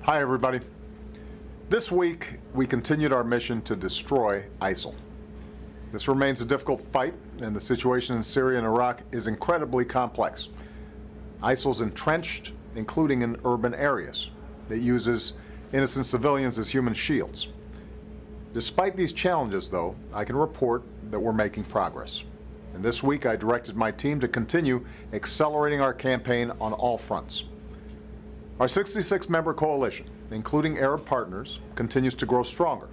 Hi, everybody. This week, we continued our mission to destroy ISIL. This remains a difficult fight, and the situation in Syria and Iraq is incredibly complex. ISIL's entrenched, including in urban areas. It uses innocent civilians as human shields. Despite these challenges, though, I can report that we're making progress. And this week, I directed my team to continue accelerating our campaign on all fronts. Our 66-member coalition, including Arab partners, continues to grow stronger.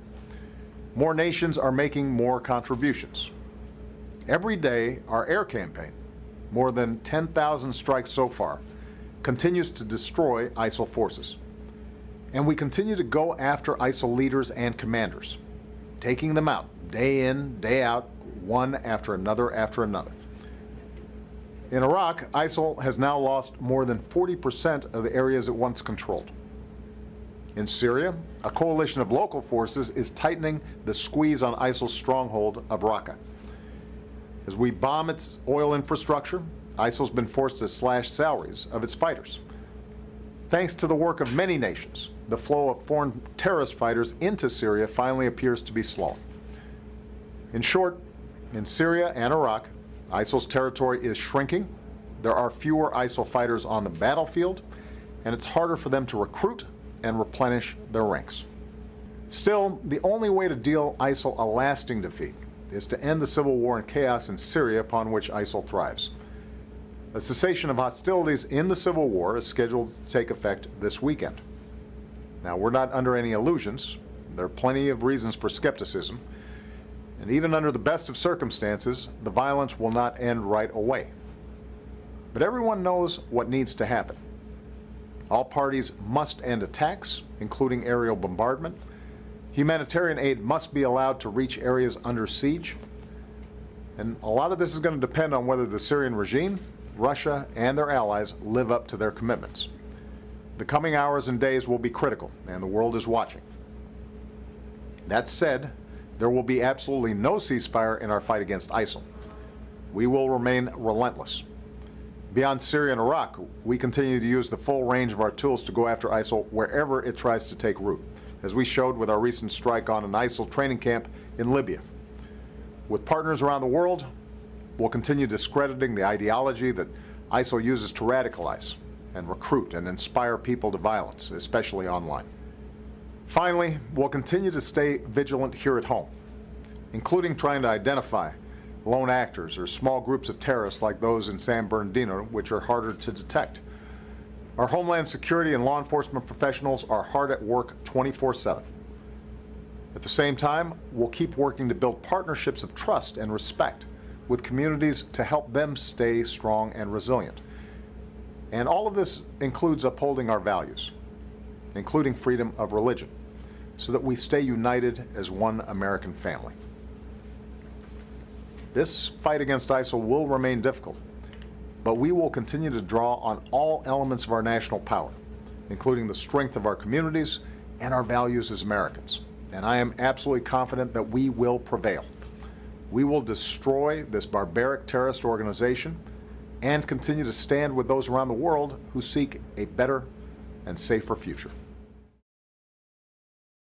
More nations are making more contributions. Every day, our air campaign, more than 10,000 strikes so far, continues to destroy ISIL forces. And we continue to go after ISIL leaders and commanders, taking them out day in, day out, one after another after another. In Iraq, ISIL has now lost more than 40% of the areas it once controlled. In Syria, a coalition of local forces is tightening the squeeze on ISIL's stronghold of Raqqa. As we bomb its oil infrastructure, ISIL's been forced to slash salaries of its fighters. Thanks to the work of many nations, the flow of foreign terrorist fighters into Syria finally appears to be slowing. In short, in Syria and Iraq, ISIL's territory is shrinking, there are fewer ISIL fighters on the battlefield, and it's harder for them to recruit and replenish their ranks. Still, the only way to deal ISIL a lasting defeat is to end the civil war and chaos in Syria upon which ISIL thrives. A cessation of hostilities in the civil war is scheduled to take effect this weekend. Now, we're not under any illusions. There are plenty of reasons for skepticism. And even under the best of circumstances, the violence will not end right away. But everyone knows what needs to happen. All parties must end attacks, including aerial bombardment. Humanitarian aid must be allowed to reach areas under siege. And a lot of this is going to depend on whether the Syrian regime, Russia, and their allies live up to their commitments. The coming hours and days will be critical, and the world is watching. That said, there will be absolutely no ceasefire in our fight against ISIL. We will remain relentless. Beyond Syria and Iraq, we continue to use the full range of our tools to go after ISIL wherever it tries to take root, as we showed with our recent strike on an ISIL training camp in Libya. With partners around the world, we'll continue discrediting the ideology that ISIL uses to radicalize and recruit and inspire people to violence, especially online. Finally, we'll continue to stay vigilant here at home, including trying to identify lone actors or small groups of terrorists like those in San Bernardino, which are harder to detect. Our Homeland Security and law enforcement professionals are hard at work 24/7. At the same time, we'll keep working to build partnerships of trust and respect with communities to help them stay strong and resilient. And all of this includes upholding our values, including freedom of religion, so that we stay united as one American family. This fight against ISIL will remain difficult, but we will continue to draw on all elements of our national power, including the strength of our communities and our values as Americans. And I am absolutely confident that we will prevail. We will destroy this barbaric terrorist organization and continue to stand with those around the world who seek a better and safer future.